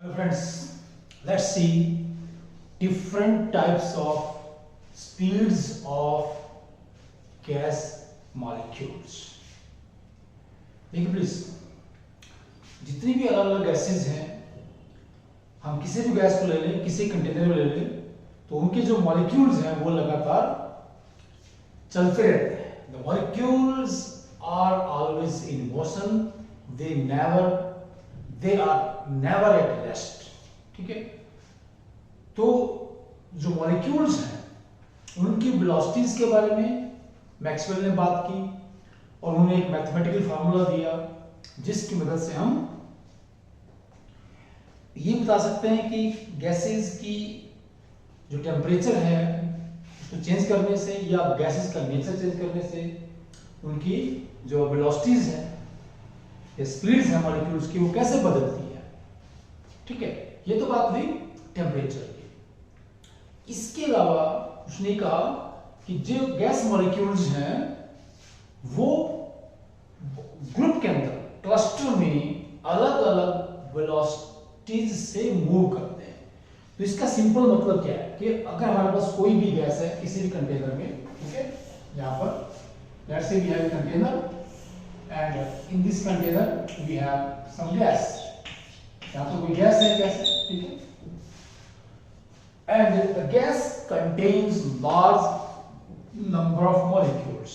Hello friends, let's see different types of speeds of gas molecules. देखिए please, जितनी भी अलग अलग गैसेज हैं, हम किसी भी गैस को ले लें, किसी कंटेनर में ले लें, तो उनके जो मॉलिक्यूल्स हैं वो लगातार चलते रहते हैं. The molecules are always in motion. They are never at rest. ठीक है. तो जो मॉलिक्यूल्स हैं उनकी वेलोसिटीज के बारे में मैक्सवेल ने बात की और उन्होंने एक मैथमेटिकल फार्मूला दिया जिसकी मदद से हम ये बता सकते हैं कि गैसेस की जो टेम्परेचर है उसको चेंज करने से या गैसेस का नेचर चेंज करने से उनकी जो वेलोसिटीज हैं या स्पीड्स हैं मॉलिक्यूल्स की वो कैसे बदलती है. ठीक है, ये तो बात हुई टेम्परेचर की. इसके अलावा उसने कहा कि जो गैस मॉलिक्यूल्स हैं वो ग्रुप के अंदर क्लस्टर में अलग अलग वेलोसिटीज से मूव करते हैं. तो इसका सिंपल मतलब क्या है कि अगर हमारे पास कोई भी गैस है किसी भी कंटेनर में, ठीक है, यहाँ पर let's say we have a container and in this container we have some gas. यहाँ तो कोई गैस है, गैस है, ठीक है, and the gas contains large number of molecules.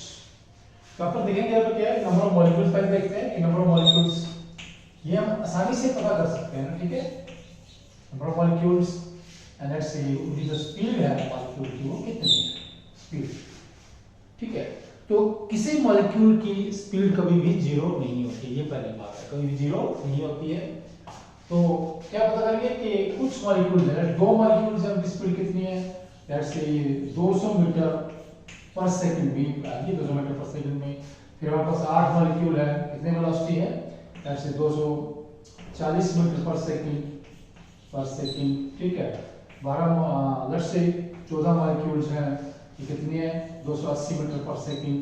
तो आप देखेंगे यहाँ पर क्या है, नंबर ऑफ मॉलिक्यूल्स पहले देखते हैं कि नंबर ऑफ मॉलिक्यूल्स ये हम आसानी से पता कर सकते हैं ना. ठीक है, number of molecules and let's see उनकी जो स्पीड है मॉलिक्यूल की वो कितनी है स्पीड. ठीक है, तो किसी मॉलिक्यूल की स्पीड कभी भी जीरो नहीं होती, ये पहली बात है, कभी भी जीरो नहीं होती है. तो क्या पता करेंगे कि कुछ मॉलिक्यूल्स हैं, दो मॉलिक्यूल्स हैं, उनकी स्पीड कितनी है, लेट्स से 200 मीटर पर सेकंड में आएगी, 200 मीटर पर सेकंड में. फिर हमारे पास 8 मॉलिक्यूल है, कितने वेलोसिटी है, लेट्स से 240 मीटर पर सेकंड. ठीक है, 12 लेट्स से 14 मॉलिक्यूल्स हैं, ये कितनी है, 280 मीटर पर सेकंड.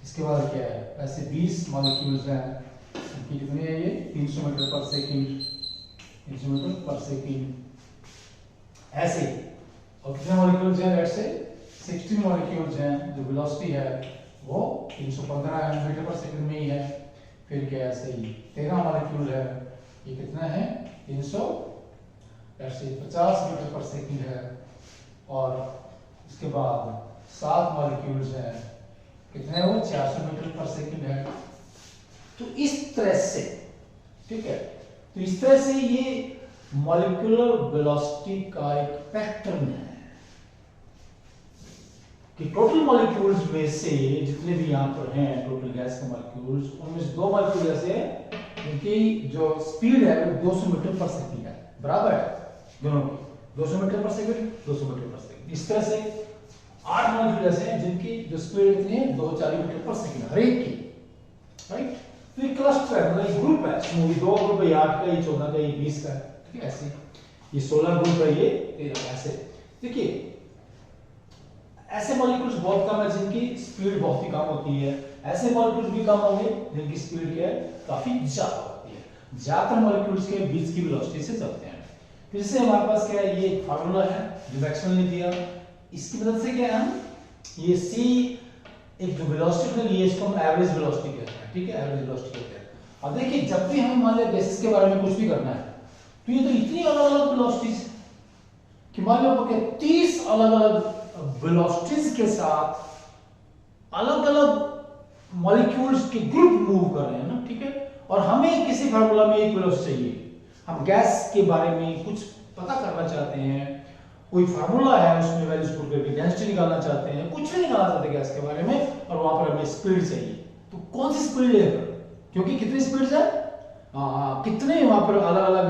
इसके बाद क्या है, ऐसे 20 मॉलिक्यूल्स हैं, इनकी कितनी है, ये 300 मीटर पर सेकंड. ऐसे और कितने मॉलिक्यूल्स हैं, लेट्स से 16 मॉलिक्यूल्स हैं, जो वेलोसिटी है वो 315 मीटर पर सेकंड में ही है. फिर क्या ऐसे ही 13 मॉलिक्यूल है, ये कितना है, 350 मीटर पर सेकंड है. और उसके बाद 7 मॉलिक्यूल्स हैं, कितने हैं वो, 400 मीटर पर सेकंड है. तो इस तरह से, ठीक है, तो इस तरह से ये मॉलिक्यूलर वेलोसिटी का एक पैटर्न है कि टोटल मॉलिक्यूल्स में से जितने भी यहाँ पर हैं टोटल गैस के मॉलिक्यूल्स, उनमें से दो मॉलिक्यूल ऐसे हैं जिनकी जो स्पीड है वो 200 मीटर पर सेकंड है, बराबर है दोनों की, 200 मीटर पर सेकंड, 200 मीटर पर सेकंड. इस तरह से 8 मॉलिक्यूल ऐसे हैं जिनकी जो स्पीड कितनी है, 240 मीटर पर सेकंड हर एक की, राइट. तो ये क्लस्टर है, मतलब एक ग्रुप है, इसमें भी 2 ग्रुप है, 8 का, ये 14 का, ये 20 का है. ठीक है, ऐसे ये 16 ग्रुप है, ये 13 ऐसे. देखिए ऐसे मॉलिक्यूल्स बहुत कम है जिनकी स्पीड बहुत ही कम होती है, ऐसे मॉलिक्यूल्स भी कम होंगे जिनकी स्पीड क्या है, काफी ज्यादा होती है. ज्यादातर मॉलिक्यूल्स के बीच की वेलोसिटी से चलते हैं. तो इससे हमारे पास क्या है, ये एक फार्मूला है जो मैक्सवेल ने दिया. इसकी मदद से क्या है, हम ये c एक जो वेलोसिटी है इसको हम एवरेज वेलोसिटी कहते हैं. ठीक है, एवरेज वेलोसिटी कहते हैं. अब देखिए जब भी हमें मान लिया गैसेस के बारे में कुछ भी करना है तो ये तो इतनी अलग अलग वेलोसिटीज कि मान लो कि 30 अलग अलग वेलोसिटीज के साथ अलग अलग मॉलिक्यूल्स के ग्रुप मूव कर रहे हैं ना. ठीक है, और हमें किसी फार्मूला में एक वेलोसिटी चाहिए, हम गैस के बारे में कुछ पता करना चाहते हैं, कोई फार्मूला है उसमें वैल्यूज पुट करके डेंसिटी निकालना चाहते हैं, कुछ भी निकालना चाहते हैं गैस के बारे में, और वहां पर हमें स्पीड चाहिए. तो कौन सी स्पीड लेगा, क्योंकि कितनी स्पीड्स है, कितने वहां पर अलग अलग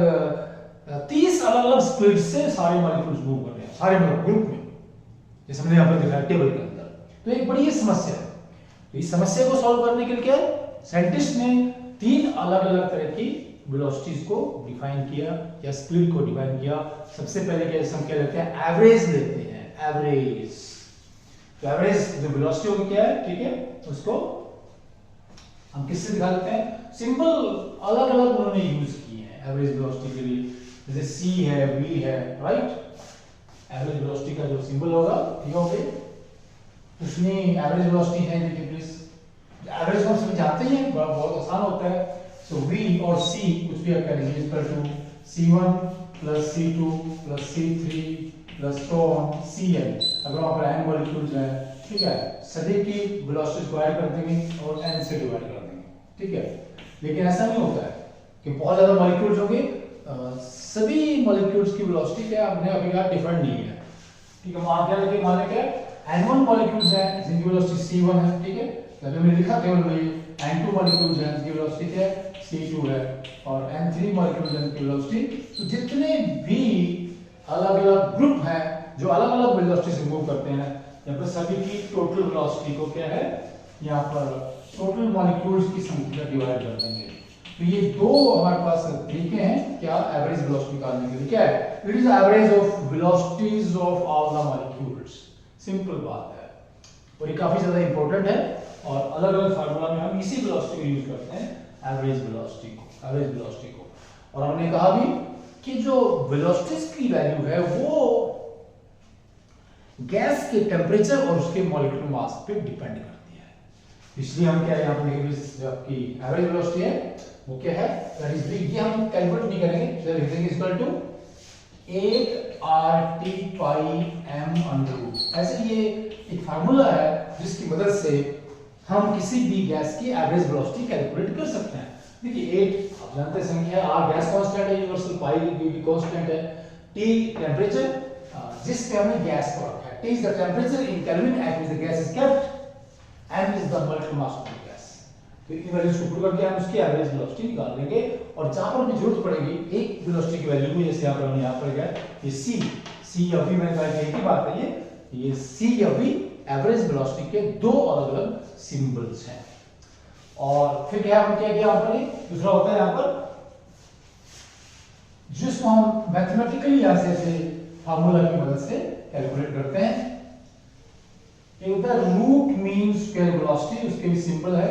30 अलग अलग स्पीड से सारे मॉलिक्यूल्स मूव कर रहे हैं, सारे ग्रुप में, जैसे हमने यहाँ पर दिखाया टेबल के अंदर. तो एक बड़ी समस्या है. तो इस समस्या को सॉल्व करने के लिए क्या साइंटिस्ट ने 3 अलग अलग तरह की वेलोसिटीज को डिफाइन किया या स्पीड को डिफाइन किया. सबसे पहले क्या हम क्या लेते हैं, एवरेज लेते हैं, एवरेज. तो एवरेज जो वेलोसिटी होगी क्या है, ठीक है, उसको हम किससे दिखा देते हैं? सिंबल अलग अलग उन्होंने यूज किए हैं एवरेज वेलोसिटी के लिए, जैसे सी है, वी है, राइट। एवरेज वेलोसिटी का जो सिंबल होगा ये हो गए, उसमें एवरेज वेलोसिटी है, देखिए प्लीज। एवरेज हम सभी जानते हैं, बहुत आसान होता है। सो वी और सी कुछ भी आप करेंगे equal to c1 plus c2 plus c3 plus so on cn। अगर वहां पर n मॉलिक्यूल्स हैं, ठीक है, सभी की वेलोसिटी को ऐड कर देंगे और n से डिवाइड कर देंगे, ठीक है। लेकिन ऐसा नहीं होता है कि बहुत ज्यादा मॉलिक्यूल्स होंगे, सभी मॉलिक्यूल्स की वेलोसिटी क्या अपने आप ही डिफरेंट नहीं है, ठीक है। मान क्या देखिए, मान लें n1 मॉलिक्यूल्स हैं जिनकी वेलोसिटी c1 है, ठीक है। जब हमने लिखा टेबल में n2 मॉलिक्यूल्स हैं जिनकी वेलोसिटी क्या है, c2 है, और n3 मॉलिक्यूल्स हैं जिनकी वेलोसिटी, तो जितने भी अलग-अलग ग्रुप हैं जो अलग-अलग वेलोसिटी से मूव करते हैं, यहाँ पर सभी की टोटल वेलोसिटी को क्या है, यहाँ पर टोटल मॉलिक्यूल्स की संख्या डिवाइड कर देंगे। तो ये दो हमारे पास तरीके हैं क्या एवरेज वेलोसिटी निकालने के लिए। क्या है? It is average of velocities of all the molecules. Simple बात है और ये काफी ज्यादा इंपॉर्टेंट है, और अलग अलग फार्मूला में हम इसी वेलोसिटी को यूज करते हैं, एवरेज वेलोसिटी को। और हमने कहा भी कि जो वेलोसिटीज की वैल्यू है वो गैस के टेम्परेचर और उसके मॉलिक्यूलर मास पे डिपेंड करती है। इसलिए हम क्या यहाँ पर जो आपकी एवरेज वेलोसिटी है वो क्या है, दैट इज ये हम कैलकुलेट नहीं करेंगे, तो लिख देंगे equal to 8 RT pi m under root. ऐसे ये एक फार्मूला है जिसकी मदद से हम किसी भी गैस की एवरेज वेलोसिटी कैलकुलेट कर सकते हैं। देखिए 8 आप जानते हैं संख्या है, r गैस कांस्टेंट है यूनिवर्सल, पाई भी कांस्टेंट है, t टेंपरेचर जिस पे हमने गैस को रखा है, t is the temperature in kelvin at which the gas is kept, m is the molar mass of the gas. तो इतनी वैल्यूज को पुट करके हम उसकी एवरेज वेलोसिटी निकाल लेंगे, और जहां पर हमें जरूरत पड़ेगी एक वेलोसिटी की वैल्यू को, जैसे यहाँ पर गया ये c या v, मैंने कहा एक ही बात है, ये c या v एवरेज वेलोसिटी के दो अलग अलग सिंबल्स हैं। और फिर क्या हम क्या किया यहाँ पर, दूसरा होता है यहाँ पर जिसको हम मैथमेटिकली यहाँ से फार्मूला की मदद से कैलकुलेट करते हैं। एक होता है रूट मीन स्क्वायर वेलोसिटी, उसके भी सिंबल है,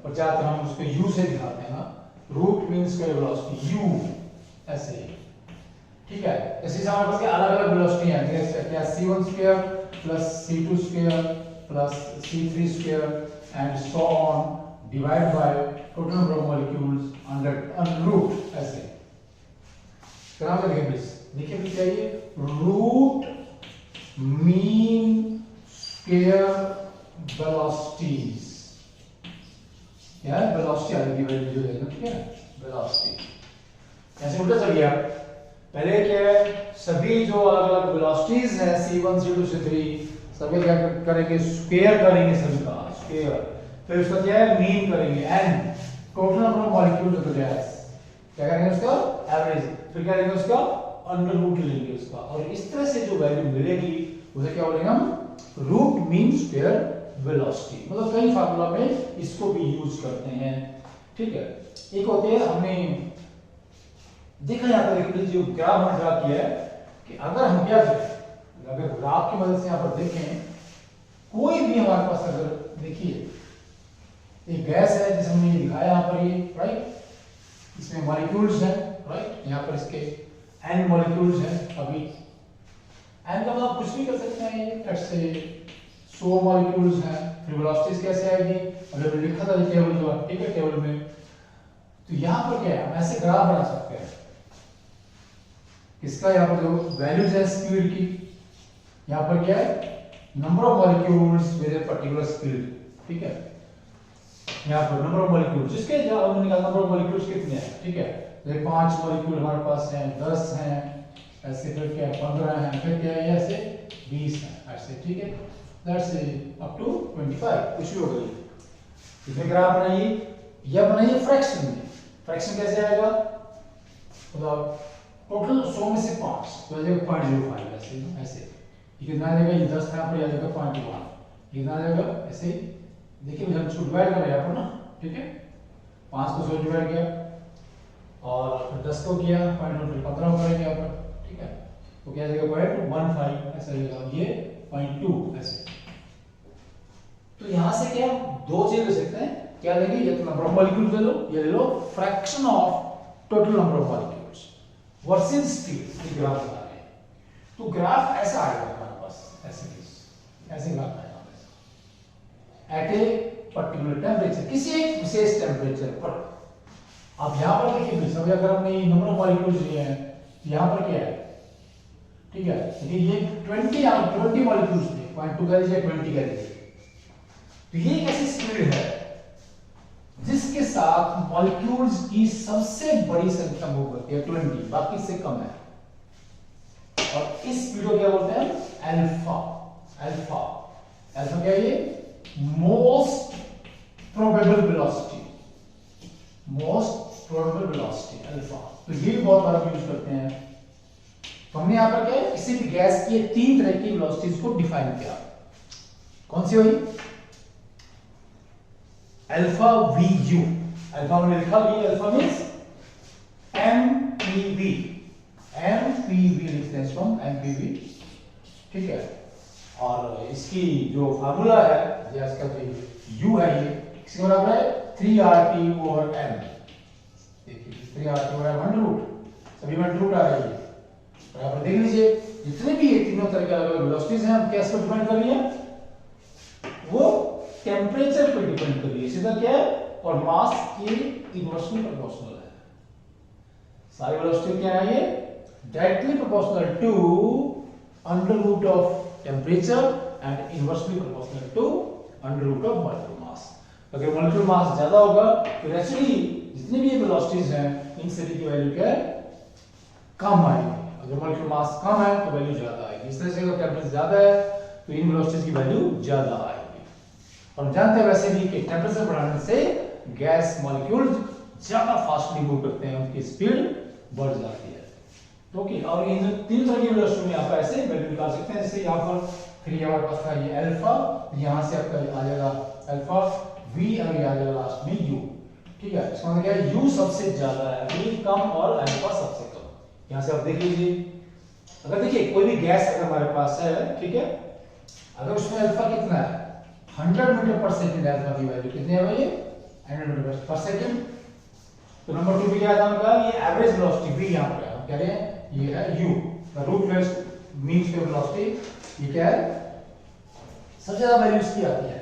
और ज्यादातर हम उसको u से दिखाते हैं ना, root mean square velocity u, ऐसे, ठीक है। इसी हमारे पास अलग अलग वेलोसिटी है, जैसे क्या c1 square plus c2 square plus c3 square and so on divide by total number of molecules under root, ऐसे। क्या देखिए प्लीज, देखिए प्लीज, चाहिए रूट मीन स्क्वायर वेलोसिटीज, क्या है वेलोसिटी आगे की वैल्यू जो है ना, ठीक है, वेलोसिटी ऐसे उल्टा चल गया। पहले क्या है, सभी जो अलग अलग वेलोसिटीज हैं c1 c2 c3 सभी क्या करेंगे, स्क्वायर करेंगे सभी का स्क्वायर, फिर उसका क्या है मीन करेंगे, n total number of molecule of the gas, क्या करेंगे उसका एवरेज, फिर क्या करेंगे उसका अंडर रूट लेंगे उसका, और इस तरह से जो वैल्यू मिलेगी उसे क्या बोलेंगे हम, रूट मीन स्क्वायर वेलोसिटी। मतलब कई फार्मूला में इसको भी यूज करते हैं, ठीक है। एक होती है, हमने देखा यहाँ पर देखिए जो ग्राफ हमने ड्रा किया है कि अगर हम क्या करें, अगर ग्राफ की मदद से यहाँ पर देखें, कोई भी हमारे पास अगर देखिए एक गैस है जिसे हमने ये दिखाया यहाँ पर, ये राइट, इसमें मॉलिक्यूल्स हैं, राइट, यहाँ पर इसके n मॉलिक्यूल्स हैं, अभी n का मतलब कुछ भी कर सकते हैं, ये लेट्स से 100 मॉलिक्यूल्स हैं, फिर वेलोसिटीज कैसे आएगी, अगर लिखा था टेबल जो, ठीक है, टेबल में, तो यहाँ पर क्या है, हम ऐसे ग्राफ बना सकते हैं, इसका यहाँ पर जो वैल्यूज है स्पीड की, यहाँ पर क्या है number of molecules with a particular speed, ठीक है, यहाँ पर नंबर ऑफ मॉलिक्यूल्स, जिसके हमने निकाला नंबर ऑफ मॉलिक्यूल्स कितने हैं, ठीक है, जैसे 5 मॉलिक्यूल हमारे पास हैं, 10 हैं, ऐसे फिर क्या 15 हैं, फिर क्या है ऐसे 20 हैं, ऐसे, ठीक है, दैट्स अप टू 25 कुछ भी हो गई। इसमें ग्राफ बनाइए, या बनाइए फ्रैक्शन में, फ्रैक्शन कैसे आएगा, मतलब टोटल 100 में से 5 तो आ जाएगा 0.05, ऐसे ऐसे, ये कितना आ जाएगा, ये 10 था पर आ जाएगा 0.1, ये कितना आ जाएगा, ऐसे देखिए हम इसको डिवाइड कर रहे हैं यहाँ पर ना, ठीक है, 5 को 100 डिवाइड किया और 10 को किया 0.15 को करेंगे यहाँ पर, ठीक है, तो क्या आ जाएगा 0.15 ऐसा आएगा, ये 0.2 ऐसे। तो यहाँ से क्या दो चीज हो सकते हैं, क्या लेंगे, ये तो नंबर ऑफ मॉलिक्यूल्स ले लो, ये ले लो fraction of total number of molecules versus speed, ये ग्राफ बना रहे हैं। तो ग्राफ ऐसा आएगा हमारे पास, ऐसे ग्राफ आएगा एट ए पर्टिकुलर टेम्परेचर, किसी एक विशेष टेम्परेचर पर। अब यहां पर देखिए प्लीज, अभी अगर हमने नंबर ऑफ मॉलिक्यूल्स लिए हैं, यहां पर क्या है, ठीक है, देखिए ये 20 मॉलिक्यूल्स थे, 0.2 कह लीजिए, 20 कह लीजिए। तो ये एक ऐसी स्पीड है जिसके साथ मॉलिक्यूल्स की सबसे बड़ी संख्या मूव करती है 20, बाकी से कम है। और इस स्पीड को क्या बोलते हैं, अल्फा। अल्फा अल्फा क्या है, ये most probable velocity, most probable velocity alpha. तो ये भी बहुत बार यूज करते हैं। तो हमने यहां पर क्या है, किसी भी गैस की 3 तरह की वेलोसिटीज को डिफाइन किया। कौन सी हुई, अल्फा वी यू, अल्फा हमने लिखा, भी अल्फा मींस एमपीवी, एमपीवी लिखते हैं इसको, एमपीवी, ठीक है। और इसकी जो फार्मूला है, या इसका जो यू है, ये किसके बराबर है, 3RT ओवर m। देखिए 3RT over m under root, सभी में अंडर रूट आ रही है। बराबर देख लीजिए, जितने भी ये तीनों तरह के अलग अलग वेलोसिटीज हैं, हम कैसे डिफाइन कर लिए, वो टेम्परेचर पर डिपेंड कर रही है, सीधा क्या है, और मास के इनवर्सली प्रोपोर्शनल है। सारी वेलोसिटी क्या है, ये directly proportional to under root of temperature and inversely proportional to under root of molecular mass. अगर मॉलिक्यूलर मास ज्यादा होगा तो नेचुरली जितनी भी वेलोसिटीज हैं, इन सभी की वैल्यू क्या है, कम आएगी। अगर मॉलिक्यूलर मास कम है तो वैल्यू ज्यादा आएगी। इस तरह से अगर टेम्परेचर ज्यादा है तो इन वेलोसिटीज की वैल्यू ज्यादा आएगी। और जानते हैं वैसे भी कि टेम्परेचर बढ़ाने से गैस मॉलिक्यूल्स ज्यादा फास्टली मूव करते हैं, उनकी स्पीड बढ़ जाती है। ओके, और इन 3 तरह की वेलोसिटी में आप ऐसे वैल्यू निकाल सकते हैं। जैसे यहाँ पर फिर हमारे पास था ये अल्फा, यहाँ से आपका आ जाएगा अल्फा वी, और ये आ जाएगा लास्ट में यू, ठीक है। इसका मतलब क्या है, यू सबसे ज्यादा है, वी कम और अल्फा सबसे कम। यहाँ से आप देख लीजिए, अगर देखिए कोई भी गैस अगर हमारे पास है, ठीक है, अगर उसमें अल्फा कितना है, 100 मीटर पर सेकंड, अल्फा की वैल्यू कितनी है भाई, 100 मीटर पर सेकंड। तो नंबर 2 पे क्या था उनका, ये एवरेज वेलोसिटी वी, यहाँ पर हम कह रहे हैं ये है u, the root mean square velocity. ये क्या है, सबसे ज्यादा वैल्यू इसकी आती है।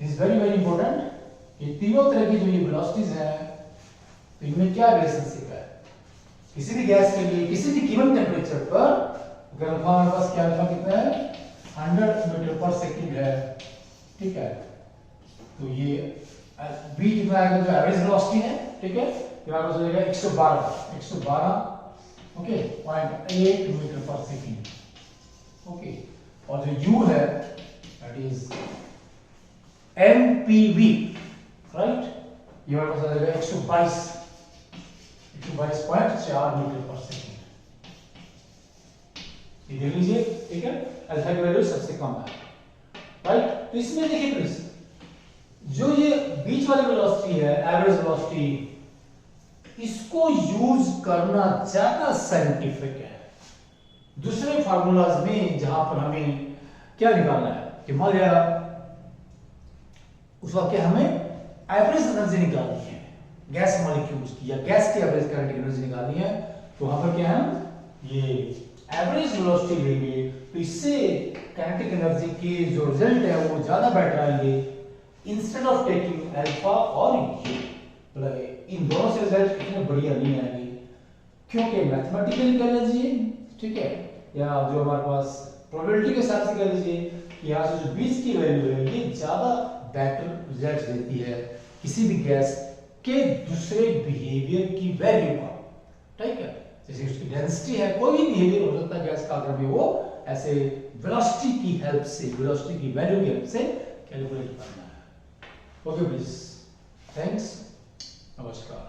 Is very very important. ये तीनों तरह की जो ये वेलोसिटीज हैं, तो इनमें क्या रिलेशनशिप है, किसी भी गैस के लिए किसी भी गिवन टेम्परेचर पर अगर अल्फा हमारे पास क्या, अल्फा कितना है, 100 मीटर पर सेकंड है, ठीक है। तो ये v कितना आएगा, जो एवरेज वेलोसिटी है, ठीक है, ये हमारे पास हो जाएगा 112 ओके, 0.8 मीटर पर सेकंड, ओके। और जो u है दैट इज mpv, राइट, ये हमारे पास आ जाएगा 122.4 मीटर पर सेकंड। ये देख लीजिए, ठीक है, अल्फा की वैल्यू सबसे कम है, राइट। तो इसमें देखिए प्लीज, जो ये बीच वाली वेलोसिटी है, एवरेज वेलोसिटी, इसको यूज करना ज्यादा साइंटिफिक है। दूसरे फार्मूलाज में जहां पर हमें क्या निकालना है, कि मान लिया उस वक्त हमें एवरेज एनर्जी निकालनी है गैस मॉलिक्यूल्स की, या गैस की एवरेज काइनेटिक एनर्जी निकालनी है, तो वहां पर क्या है, ये एवरेज वेलोसिटी लेंगे, तो इससे काइनेटिक एनर्जी की जो रिजल्ट है वो ज्यादा बेटर आएंगे, इंस्टेड ऑफ टेकिंग अल्फा और यू। मतलब इन दोनों से रिजल्ट इतने बढ़िया नहीं आएंगे, क्योंकि मैथमेटिकली कह लीजिए, ठीक है, या जो हमारे पास प्रोबेबिलिटी के हिसाब से कह लीजिए, यहाँ से जो बीच की वैल्यू है ये ज्यादा बेटर रिजल्ट देती है किसी भी गैस के दूसरे बिहेवियर की वैल्यू का, ठीक है। जैसे उसकी डेंसिटी है, कोई भी बिहेवियर हो सकता है गैस का, अगर भी वो ऐसे वेलोसिटी की हेल्प से, वेलोसिटी की वैल्यू की हेल्प से कैलकुलेट करना है। ओके प्लीज, थैंक्स, नमस्कार।